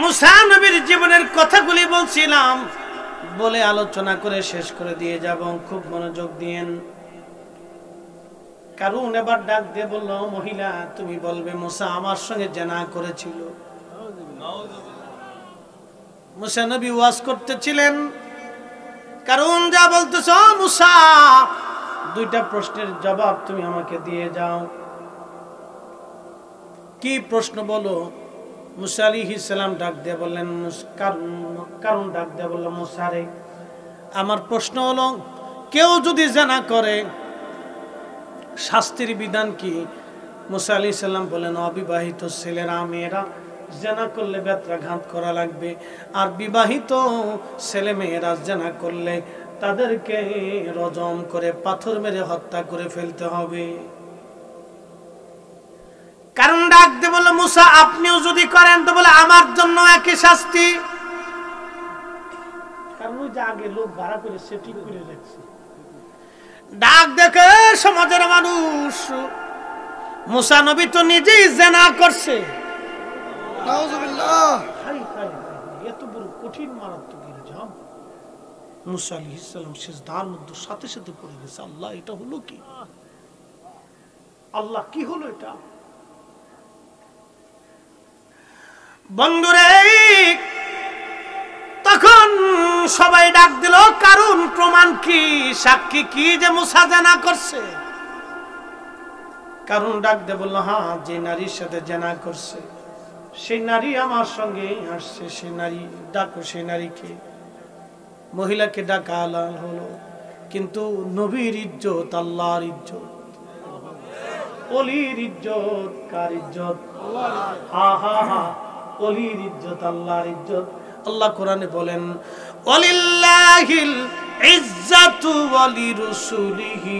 মুসা নবীর জীবনের কথাগুলি বলছিলাম, বলে আলোচনা করে শেষ করে দিয়ে যাব, খুব মনোযোগ দিয়েন। কারণ এবার ডাক দিয়ে বলল, মহিলা তুমি বলবে মুসা আমার সঙ্গে জেনা করেছিল। মুসা নবী ওয়াজ করতেছিলেন, কারণ যা বলতেছ মুসা, দুইটা প্রশ্নের জবাব তুমি আমাকে দিয়ে যাও। কি প্রশ্ন বলো? মুসা আলাইহিস সালাম ডাক দিয়ে বললেন, কারণ ডাক দিয়ে বলল, মুসা রে, আমার প্রশ্ন হলো, কেউ যদি জেনা করে শাস্তির বিধান কি? মুসা আলাইহিস সালাম বলেন, অবিবাহিত ছেলেরা মেয়েরা জেনা করলে বেত্রাঘাত করা লাগবে, আর বিবাহিত ছেলে মেয়েরা জেনা করলে তাদেরকে রজম করে পাথর মেরে হত্যা করে ফেলতে হবে। কারণ ডাক দিয়ে বলল, মুসা আপনিও যদি করেন তো বলে আমার জন্য একই শাস্তি। কারণ ওই যে আগে লোক ভাড়া করে সেটিং করে রাখছে। ডাক দেখে সমাজের মানুষ, মুসা নবী তো নিজেই জেনা করছে। নাউজুবিল্লাহ। এত বড় কঠিন মারাত্মক ইলজাম। মুসা আলাইহিস সালাম সিজদার মধ্যে সাথে সাথে পড়ে গেছে, আল্লাহ এটা হলো কি? আল্লাহ কি হলো এটা? বন্ধুরে, তখন সবাই ডাক দিল, কারণ প্রমাণ কি, সাক্ষী কি যে মুসা জেনা করছে? কারণ ডাক দিয়ে বলল, হ্যাঁ, যে নারীর সাথে জেনা করছে সেই নারী আমার সঙ্গে আসছে, সেই নারী ডাকো, সেই নারীকে। মহিলাকে ডাকা হলো, কিন্তু নবীর ইজ্জত, আল্লাহর ইজ্জত, অলির ইজ্জত, কার ইজ্জত? হা হা হা, অলির ইজ্জত, আল্লাহর ইজ্জত। আল্লাহ কোরআনে বলেন, ওয়ালিল্লাহিল ইজ্জাতু ওয়ালিরুসুলিহি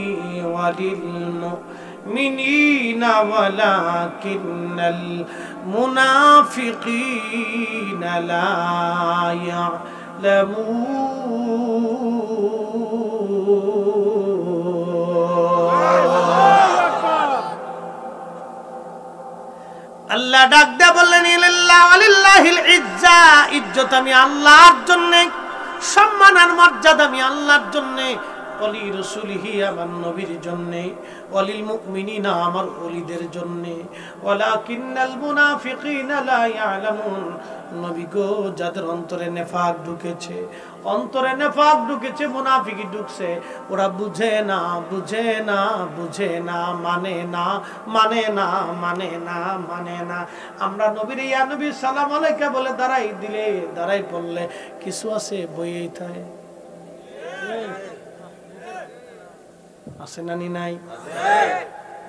ওয়ালিল মুমিনিনা ওয়ালাকিন্নাল মুনাফিকিনা লা আল্লাহ ডাক দিয়ে বললেন, ওয়ালিল্লাহিল ইজ্জা, ইজ্জত আমি আল্লাহর জন্য, সম্মান আর মর্যাদা আমি আল্লাহর জন্য, ওয়ালি রাসূলিহি আমার নবীর জন্য, ওয়ালিল মুমিনিনা আমার ওলিদের জন্য, ওয়ালাকিন্নাল মুনাফিকিনা লা ইয়ালামুন। নবী গো, যাদের অন্তরে নেফাক ঢুকেছে, অন্তরে নেফাক ঢুকেছে, মুনাফিকি ঢুকছে, ওরা বুঝে না, বুঝে না, বুঝে না, মানে না, মানে না, মানে না, মানে না। আমরা নবীর ইয়া নবী সালাম আলাইকা বলে দাঁড়াই দিলে, দাঁড়াই পড়লে কিছু আছে বইয়েই থাকে, আছে না? নাই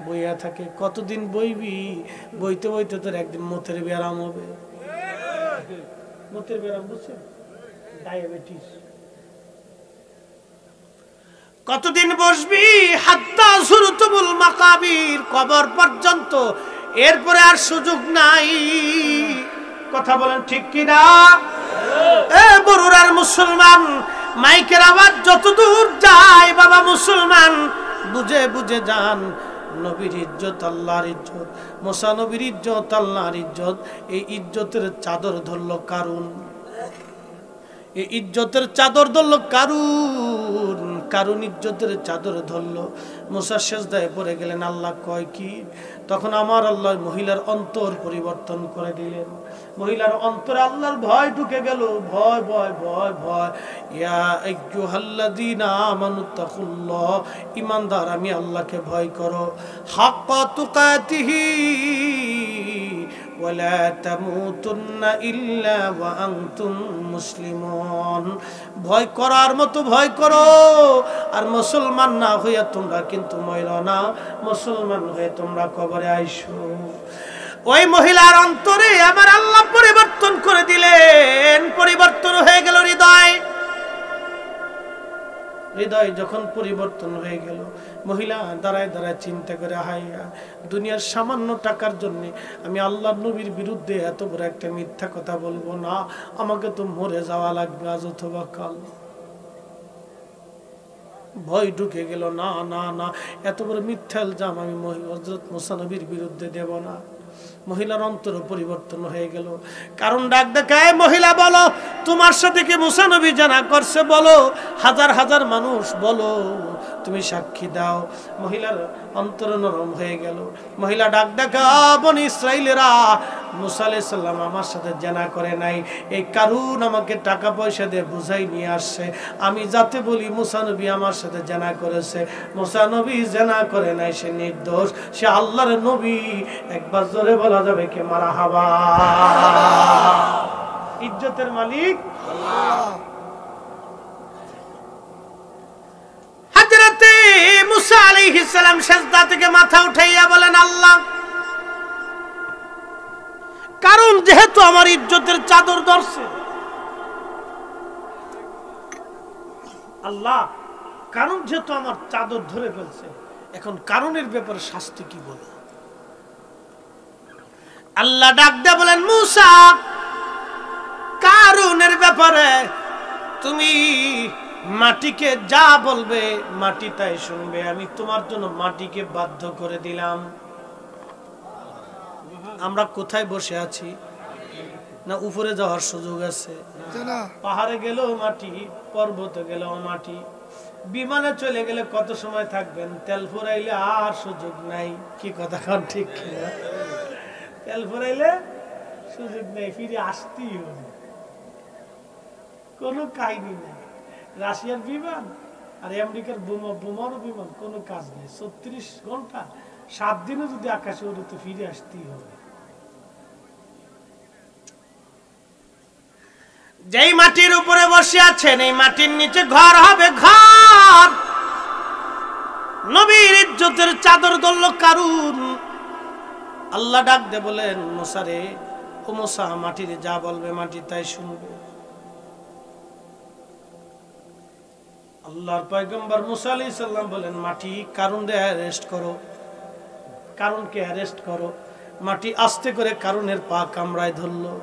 বইয়া থাকে। কতদিন বইবি? বইতে বইতে তোর একদিন মতের ব্যারাম হবে। মতের ব্যারাম বুঝছেন? ডায়াবেটিস। কতদিন বসবি? হাত্তা যুরতুমুল মাকাবির, কবর পর্যন্ত, এরপরে আর সুযোগ নাই। কথা বলেন ঠিক কি না? এ বড়ুরার মুসলমান, মাইকের আওয়াজ যত দূর যায়, বাবা মুসলমান বুঝে বুঝে যান, নবীর ইজ্জত, আল্লাহর ইজ্জত, মুসা নবীর ইজ্জত, আল্লাহর ইজ্জত। এই ইজ্জতের চাদর ধরল কারুন, এই ইজ্জতের চাদর ধরল কারুন, কারুন ইজ্জতের চাদর ধরল। মুসা সিজদায় পড়ে গেলেন। আল্লাহ কয় কি? তখন আমার আল্লাহ মহিলার অন্তর পরিবর্তন করে দিলেন। মহিলার অন্তরে আল্লাহর ভয় ঢুকে গেল। ভয় ভয় ভয় ভয়। ইয়া আইয়ুহাল্লাযীনা আমানুত্তাকুল্লাহ, ঈমানদার আমি আল্লাহকে ভয় করো। হাক্কা তুকাতিহি ওয়ালা তামুতুন্না ইল্লা ওয়া আনতুম মুসলিমুন। ভয় করার মতো ভয় করো, আর মুসলমান না হইয়া তোমরা কিন্তু মরো না, মুসলমান হয়ে তোমরা কবরে আইসো। ওই মহিলার অন্তরে আমার আল্লাহ পরিবর্তন করে দিলেন। পরিবর্তন হয়ে গেল হৃদয়। হৃদয় যখন পরিবর্তন হয়ে গেল, মহিলা দাঁড়ায় দাঁড়ায় চিন্তা করে, হাইয়া দুনিয়ার সামান্য টাকার জন্য আমি আল্লাহর নবীর বিরুদ্ধে এত বড় একটা মিথ্যা কথা বলবো না, আমাকে তো মরে যাওয়া লাগবে আজ অথবা কাল। ভয় ঢুকে গেল, না না না, এত বড় মিথ্যা ইলজাম আমি হযরত মুসা নবীর বিরুদ্ধে দেব না। মহিলার অন্তর পরিবর্তন হয়ে গেল। কারণ ডাক দেখায়, মহিলা বলো তোমার সাথে কি মুসা নবী জানা করছে? বলো, হাজার হাজার মানুষ বলো, তুমি সাক্ষী দাও। মহিলার অন্তর নরম হয়ে গেল। মহিলা ডাক দেখা, বনি ইসরাইলেরা, মুসা আলাইহিস সালাম আমার সাথে জানা করে নাই, এই কারণ আমাকে টাকা পয়সা দিয়ে বুঝাই নিয়ে আসছে। আমি যাতে বলি মুসা নবী আমার সাথে জানা করেছে, মুসা নবী জানা করে নাই, সে নির্দোষ, সে আল্লাহর নবী। একবার জোরে বলা যাবে কে মারহাবা। ইজ্জতের মালিক আল্লাহ। হযরতে মুসা আলাইহিস সালাম সিজদা থেকে মাথা উঠাইয়া বলেন, আল্লাহ, কারণ যেহেতু আমার ইজ্জতের চাদর ধরছে, আল্লাহ, কারণ যেহেতু আমার চাদর ধরে ফেলছে, এখন কারণের ব্যাপারে শাস্তি কি বলো? আল্লাহ ডাক দিয়ে বলেন, মুসা, কারণের ব্যাপারে তুমি মাটিকে যা বলবে মাটি তাই শুনবে। আমি তোমার জন্য মাটিকে বাধ্য করে দিলাম। আমরা কোথায় বসে আছি? না উপরে যাওয়ার সুযোগ আছে? পাহাড়ে গেলেও মাটি, পর্বতে গেলেও মাটি, বিমানে চলে গেলে কত সময় থাকবেন? তেল ফুরাইলে আর সুযোগ নাই। কি কথা কারণ ঠিক কিনা? তেল ফুরাইলে সুযোগ নেই, ফিরে আসতেই হবে, কোনো কাহিনী নেই। রাশিয়ার বিমান আর আমেরিকার বোমারও বিমান, কোনো কাজ নেই। ৩৬ ঘন্টা ৭ দিনও যদি আকাশে ওড়ে তো ফিরে আসতেই হবে। যেই মাটির উপরে বসে আছেন, এই মাটির নিচে ঘর হবে, ঘর। নবীর ইজ্জতের চাদর ধরল কারণ। আল্লাহ ডাক দে বলেন, মুসা রে, ও মুসা, মাটিরে যা বলবে মাটি তাই শুনবে। আল্লাহর পয়গম্বর মুসা আলাইহিস সালাম বলেন, মাটি, কারণকে অ্যারেস্ট করো, কারণকে অ্যারেস্ট করো। মাটি আস্তে করে কারণের পা কামড়ায় ধরলো।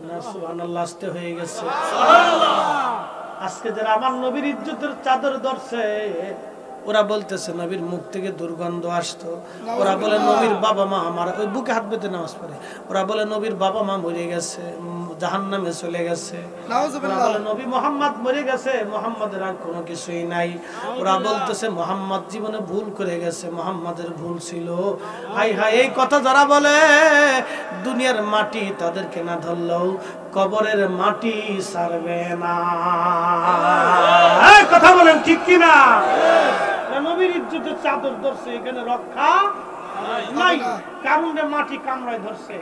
না সুবহানাল্লাহ, আস্তে হয়ে গেছে। আজকে যারা আমার নবীর ইজ্জতের চাদর ধরছে, ওরা বলতেছে নবীর মুখ থেকে দুর্গন্ধ আসতো। ওরা বলে নবীর বাবা মা, আমার ওই বুকে হাত বেঁধে নামাজ পড়ে, ওরা বলে নবীর বাবা মা মরে গেছে, জাহান্নামে চলে গেছে। ওরা বলে নবী মুহাম্মদ মরে গেছে, মুহাম্মাদের আর কোনো কিছুই নাই। ওরা বলতেছে মুহাম্মদ জীবনে ভুল করে গেছে, মুহাম্মাদের ভুল ছিল। হাই হাই, এই কথা যারা বলে, দুনিয়ার মাটি তাদেরকে না ধরলেও কবরের মাটি ছাড়বে না। কথা বলেন ঠিক কিনা? নবীর ইজ্জতের চাদর ধরছে, এখানে রক্ষা নাই। কারণে মাটি কামড়ায় ধরছে।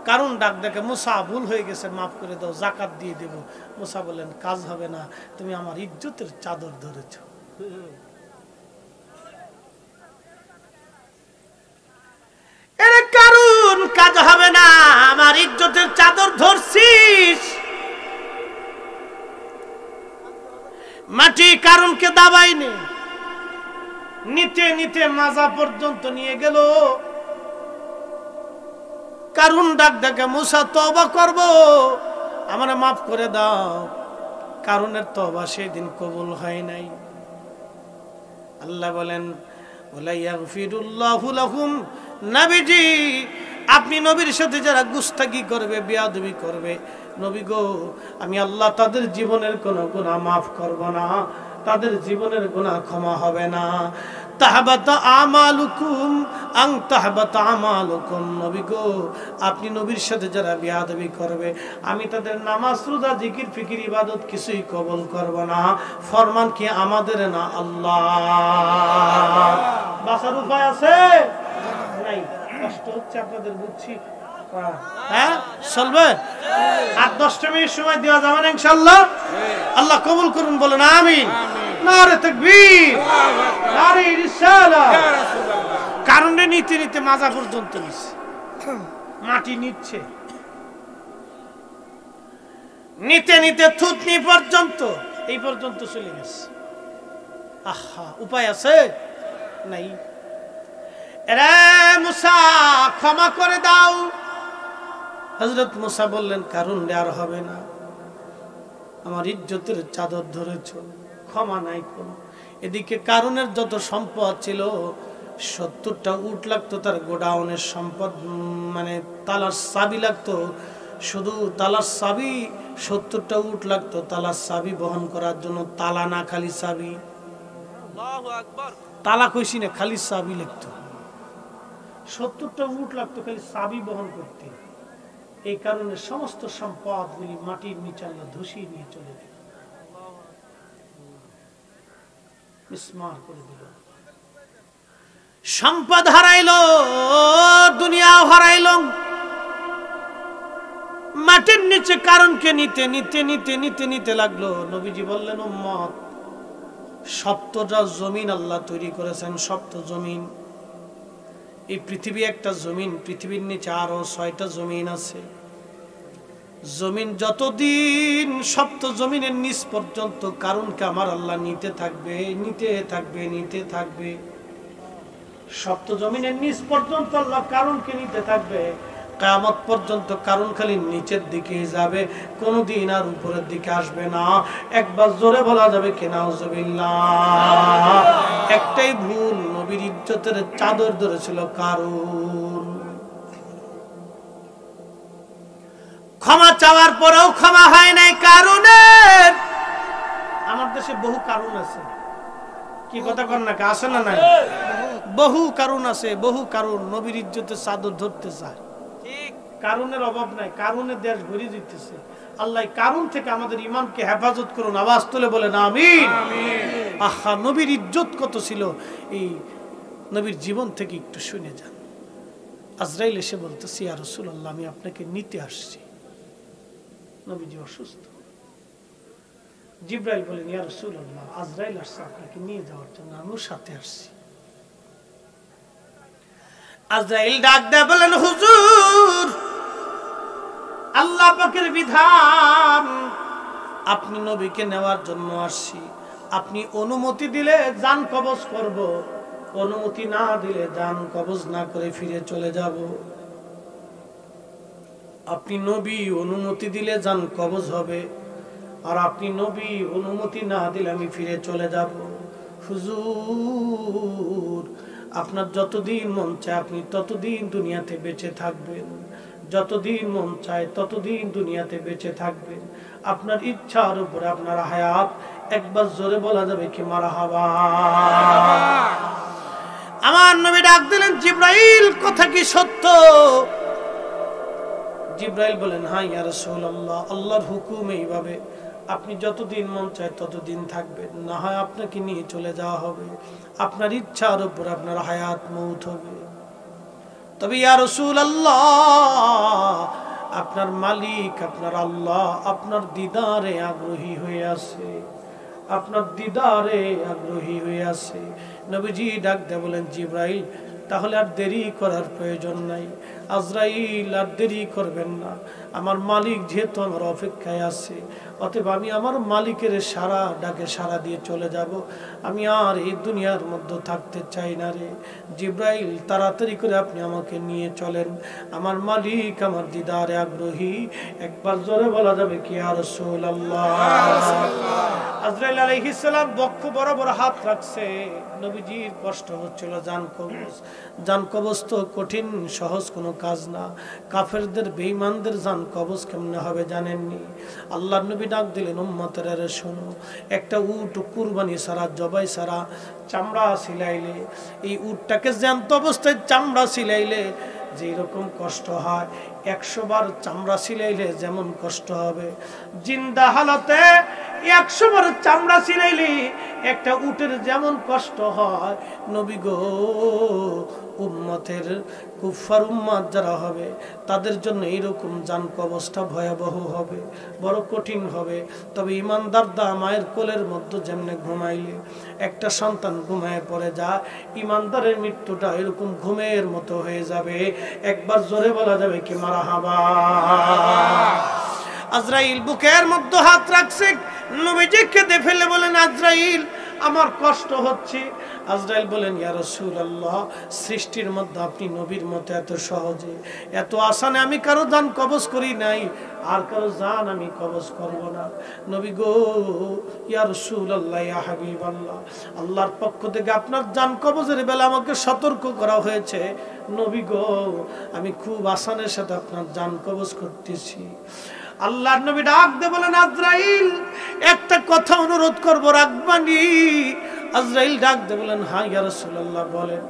কারণ ডাক দেখে, মুসা, ভুল হয়ে গেছে, মাফ করে দাও, যাকাত দিয়ে দেব। মুসা বলেন, কাজ হবে না, তুমি আমার ইজ্জতের চাদর ধরেছ। এর কারণ কাজ হবে না, আমার ইজ্জতের চাদর ধরছিস। মাটি কারণকে দাবাই নে, নিতে নিতে মাজা পর্যন্ত নিয়ে গেল। কারণ ডাক দেখে, মুসা, তওবা করব, আমারে মাফ করে দাও। কারণের তওবা সেদিন কবুল হয় নাই। আল্লাহ বলেন, ওয়ালা ইয়াগফিরুল্লাহু লাহুম, নবীজি, আপনি নবীর সাথে যারা গুস্তাখি করবে, বেয়াদবি করবে, নবী গো, আমি আল্লাহ তাদের জীবনের কোনো গুনাহ মাফ করব না, তাদের জীবনের গুনাহ ক্ষমা হবে না। তাহবাতা আমালুকুম আং তাহবাতা আমালুকুম, নবী গো, আপনি নবীর সাথে যারা বেয়াদবি করবে, আমি তাদের নামাজ, রোজা, জিকির, ফিকির, ইবাদত কিছুই কবুল করব না। ফরমান কি আমাদের না আল্লাহ? বাঁচার উপায় আছে? নাই। কষ্ট হচ্ছে আপনাদের, বুঝছি। হ্যাঁ, চলবে। আর 10টা মিনিট সময় দেওয়া যাবে না ইনশাআল্লাহ? আল্লাহ কবুল করুন, বলেন আমিন। নারে তাকবীর, নারে রিসালাহ। কারণে নিতে নিতে মাজা পর্যন্ত নিচ্ছে, মাটি নিচ্ছে, নিতে নিতে থুতনি পর্যন্ত, এই পর্যন্ত চলে গেছে। আহা, উপায় আছে? নাই। এরে মুসা, ক্ষমা করে দাও। হযরত মুসা বললেন, কারণ আর হবে না, আমার ইজ্জতের চাদর ধরেছ, ক্ষমা নাই কোন। এদিকে কারণের যত সম্পদ ছিল 70টা উট লাগতো তার গোডাউনের সম্পদ, মানে তালার চাবি লাগতো, শুধু তালার চাবি 70টা উট লাগতো তালার চাবি বহন করার জন্য। তালা না, খালি চাবি। আল্লাহু আকবার। তালা কইছি না, খালি চাবি লাগতো। 70টা উট লাগতো খালি চাবি বহন করতে। এই কারণে সমস্ত সম্পদগুলি মাটির নিচে আল্লাহ ধসিয়ে নিয়ে চলে গেল, মিসমার করে দিল। সম্পদ হারাইলো, দুনিয়া হারাইলো। মাটির নিচে কারণকে নিতে নিতে নিতে নিতে নিতে লাগলো। নবীজি বললেন, উম্মত, সপ্তটা জমিন আল্লাহ তৈরি করেছেন, সপ্ত জমিন। এই পৃথিবী একটা জমিন, পৃথিবীর নিচে আরো 6টা জমিন আছে। জমিন যতদিন, সপ্ত জমিনের নিচ পর্যন্ত কারণকে আমার আল্লাহ নিতে থাকবে, নিতে থাকবে, নিতে থাকবে। সপ্ত জমিনের নিচ পর্যন্ত আল্লাহ কারণকে নিতে থাকবে। কিয়ামত পর্যন্ত কারণ খালি নিচের দিকে যাবে, কোনদিন আর উপরের দিকে আসবে না। একবার জোরে বলা যাবে কি নাউজুবিল্লাহ। একটাই ভুল, নবীর ইজ্জতের চাদর ধরেছিল কারণ। ক্ষমা চাওয়ার পরেও ক্ষমা হয় নাই কারণের। আমার দেশে বহু কারণ আছে, কি কথা কর না, আছে না নাই? বহু কারণ আছে, বহু কারণ নবীর ইজ্জতের চাদর ধরতে চায়। কারণের অভাব নাই, কারণের দেশ ভরে দিতেছে। আল্লাহ কারণ থেকে আমাদের ইমানকে হেফাজত করুন। আওয়াজ তুলে বলেন আমিন। আহা, নবীর ইজ্জত কত ছিল, এই নবীর জীবন থেকে একটু শুনে যান। আজরাইল এসে বলতেছে, ইয়া রাসূলুল্লাহ, আমি আপনাকে নিতে আসছি। নবীজি অসুস্থ। জিবরাইল বলেন, ইয়া রাসূলুল্লাহ, আজরাইল আসছে আপনাকে নিয়ে যাওয়ার জন্য, আমিও সাথে আসছি। আজরাইল ডাক দেয় বলেন, হুজুর, আল্লাহ পাকের বিধান, আপনি নবীকে নেওয়ার জন্য আসছি। আপনি অনুমতি দিলে জান কবজ করব, অনুমতি না দিলে জান কবজ না করে ফিরে চলে যাব। আপনি নবী, অনুমতি দিলে জান কবজ হবে, আর আপনি নবী, অনুমতি না দিলে আমি ফিরে চলে যাব। হুজুর, আপনার যতদিন মন চায় আপনি ততদিন দুনিয়াতে বেঁচে থাকবেন, যতদিন মন চায় ততদিন দুনিয়াতে বেঁচে থাকবেন। আপনার ইচ্ছার উপরে আপনার হায়াত। একবার জোরে বলা যাবে কি মারহাবা। আমার নবী ডাক দিলেন, জিবরাইল, কথা কি সত্য? জিবরাইল বলেন, হ্যাঁ ইয়া রাসূলুল্লাহ, আল্লাহর হুকুম এইভাবে, আপনি যতদিন মন চায় ততদিন থাকবেন, না হয় আপনাকে নিয়ে চলে যাওয়া হবে। আপনার ইচ্ছার উপর আপনার হায়াত মউত হবে। তবে ইয়া রাসূলুল্লাহ, আপনার মালিক, আপনার আল্লাহ আপনার দিদারে আগ্রহী হয়ে আছে, আপনার দিদারে আগ্রহী হয়ে আছে। নবীজি ডাক দিয়ে বলেন, জিবরাইল, তাহলে আর দেরি করার প্রয়োজন নাই। আজরাইল, আর দেরি করবেন না। আমার মালিক যেহেতু আমার অপেক্ষায় আছে, অতএব আমি আমার মালিকের সারা ডাকে সারা দিয়ে চলে যাব। আমি আর এই দুনিয়ার মধ্যে থাকতে চাই না রে। জিবরাইল, তাড়াতাড়ি করে আপনি আমাকে নিয়ে চলেন, আমার মালিক আমার দিদারে আগ্রহী। একবার জোরে বলা যাবে কি ইয়া রাসূলুল্লাহ। আজরাইল আলাইহিস সালাম বক্ষ বরাবর হাত রাখছে। নবীজির কষ্ট হচ্ছিল জান কবজ। জান কবজ তো কঠিন, সহজ কোনো কাজ না। কাফেরদের, বেঈমানদের জান কবজ কেমনে হবে জানেননি? আল্লাহর নবী ডাক দিলেন, উম্মতেরা শোনো, একটা উট কুরবানি ছাড়া, জবাই ছাড়া চামড়া ছিলাইলে, এই উটটাকে জ্যান্ত অবস্থায় চামড়া ছিলাইলে যে রকম কষ্ট হয়, 100 বার চামড়া ছিলাইলে যেমন কষ্ট হবে, জিন্দা হালতে 100 বার চামড়া ছিলাইলে একটা উটের যেমন কষ্ট হয়, নবী গো, উম্মতের কুফার উম্মত যারা হবে তাদের জন্য এইরকম জান কবজটা ভয়াবহ হবে, বড় কঠিন হবে। তবে ইমানদার দা মায়ের কোলের মধ্যে যেমনে ঘুমাইলে একটা সন্তান ঘুমায় পড়ে যায়, ইমানদারের মৃত্যুটা এরকম ঘুমের মতো হয়ে যাবে। একবার জোরে বলা যাবে কি মারহাবা। আজরাইল বুকের মধ্যে হাত রাখছে, নবীজি কেঁদে ফেলে বলেন, আজরাইল, আমার কষ্ট হচ্ছে। আজরাইল বলেন, ইয়া রাসূলুল্লাহ, সৃষ্টির মধ্যে আপনি নবীর মতো এত সহজে এত আসানে আমি কারো জান কবজ করি নাই, আর কারো জান আমি কবজ করব না। নবী গো, ইয়া রাসূলুল্লাহ, ইয়া হাবিবাল্লাহ, আল্লাহর পক্ষ থেকে আপনার জান কবজের বেলা আমাকে সতর্ক করা হয়েছে। নবী গো, আমি খুব আসানের সাথে আপনার জান কবজ করতেছি। আল্লাহর নবী ডাক দিয়ে বলেন, আজরাইল, একটা কথা অনুরোধ করব, রাখবানি? আজরাইল ডাক দিয়ে বলেন, হ্যাঁ ইয়া রাসূলুল্লাহ, বলেন।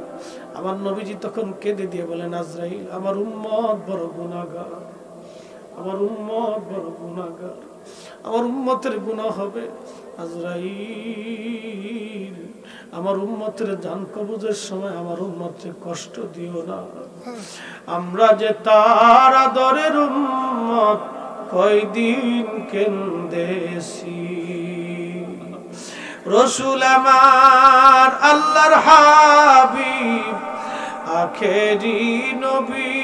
আমার নবীজি তখন কেঁদে দিয়ে বলেন, আজরাইল, আমার উম্মত বড় গুনাহগার, আমার উম্মত বড় গুনাহগার, আমার উম্মতের গুনাহ হবে। আজরাইল, আমার উম্মতের জান কবজের সময় আমার উম্মতের কষ্ট দিও না। আমরা যে তার আদরের উম্মত, কয়দিন কেন্দেছি। রসুল আমার আল্লাহর হাবিব, আখেরি নবী,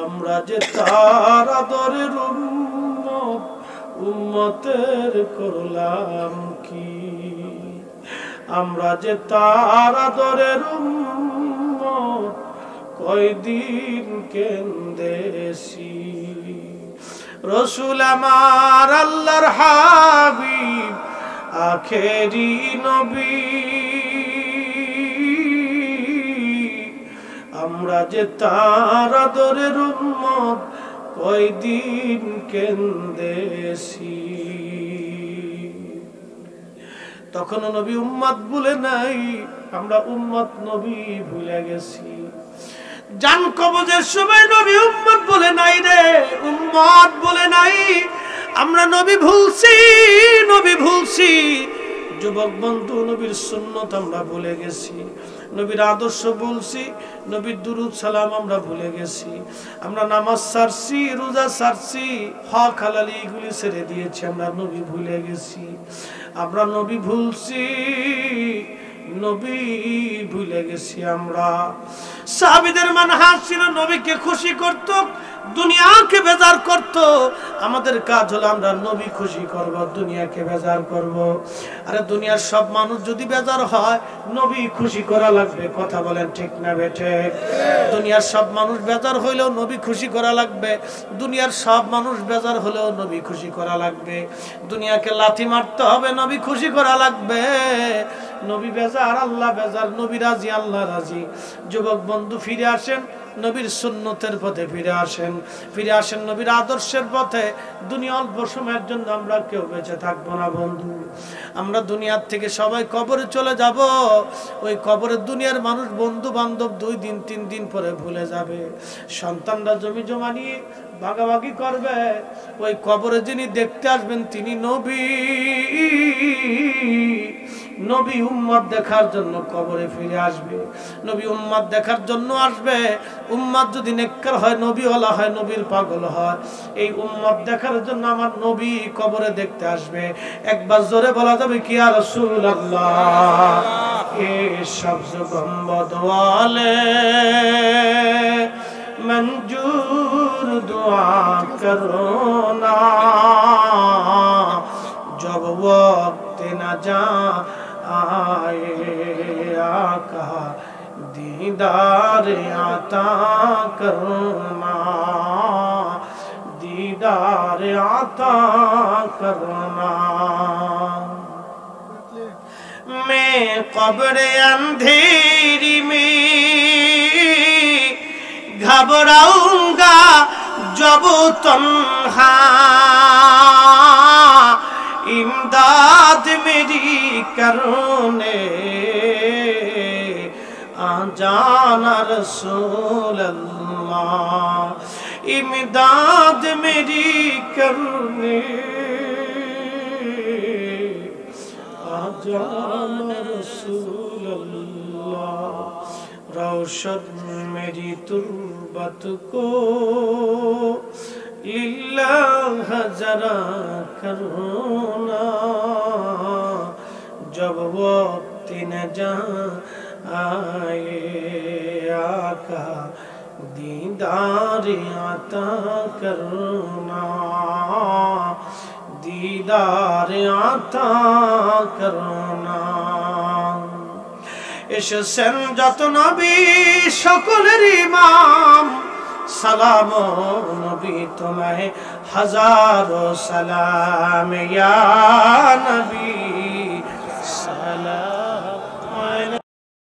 আমরা যে তার আদরের উম্মত, উম্মতের করলাম কি? আমরা যে তার আদরের উম্মত, কয়দিন কেন্দেছি। রসুল আমার আল্লাহর হাবিব, আখেরি নবী, আমরা যে তার আদরের উম্মত, কয়দিন কেন্দেছি। তখনও নবী উম্মত ভুলে নাই, আমরা উম্মত নবী ভুলে গেছি। জান কবজের সময় নবী উম্মত বলে নাই রে, উম্মত বলে নাই। আমরা নবী ভুলছি, নবী ভুলছি। যুবক বন্ধু, নবীর সুন্নত আমরা ভুলে গেছি, নবীর আদর্শ বলছি, নবীর দুরূদ সালাম আমরা ভুলে গেছি। আমরা নামাজ ছাড়ছি, রোজা ছাড়ছি, হক হালাল এগুলি ছেড়ে দিয়েছি, আমরা নবী ভুলে গেছি। আমরা নবী ভুলছি, নবী ভুলে গেছি আমরা। সাহাবীদের মানহাজ ছিল নবীকে খুশি করত, দুনিয়াকে বেজার করত। আমাদের কাজ হলো আমরা নবী খুশি করব, দুনিয়াকে বেজার করব। আরে দুনিয়ার সব মানুষ যদি বেজার হয়, নবী খুশি করা লাগবে। কথা বলেন ঠিক না বেঠে? দুনিয়ার সব মানুষ বেজার হইলেও নবী খুশি করা লাগবে। দুনিয়ার সব মানুষ বেজার হলেও নবী খুশি করা লাগবে। দুনিয়াকে লাথি মারতে হবে, নবী খুশি করা লাগবে। নবী বেজার, আল্লাহ বেজার, নবী রাজি, আল্লাহ রাজি। যুবক বন্ধু, ফিরে আসেন নবীর সুন্নতের পথে, ফিরে আসেন, ফিরে আসেন নবীর আদর্শের পথে। দুনিয়া অল্প সময়ের জন্য আমরা কেউ বেঁচে থাকবো না বন্ধু। আমরা দুনিয়ার থেকে সবাই কবরে চলে যাব। ওই কবরে দুনিয়ার মানুষ, বন্ধু বান্ধব 2 দিন 3 দিন পরে ভুলে যাবে। সন্তানরা জমি জমা নিয়ে ভাগাভাগি করবে। ওই কবরে যিনি দেখতে আসবেন তিনি নবী। নবী উম্মত দেখার জন্য কবরে ফিরে আসবে, নবী উম্মত দেখার জন্য আসবে। উম্মত যদি নেককার হয়, নবীওয়ালা হয়, নবীর পাগল হয়, এই উম্মত দেখার জন্য আমার নবী কবরে দেখতে আসবে। একবার জোরে বলা যাবে কি ইয়া রাসূলুল্লাহ? এ সবজ গম্বদ ওয়ালে मंजूर दुआ करो ना, जब वक्त न जा आए आका दीदार आता करना, दीदार आता करना। मैं कब्र अंधेरी में घबराऊंगा जब तन्हा, इमदाद मेरी करने आ जाना रसूल अल्लाह, इमदाद मेरी करने आ जाना रसूल अल्लाह। रोशन मेरी तुर्बत को लिल्लाह जरा करोना, जब वक्त न जा आए आका दीदार आता करना, दीदार आता करना। এসেছেন যত নবী সকলের ইমাম, সালাম নবী তোমায় হাজারো সালাম ইয়া নবী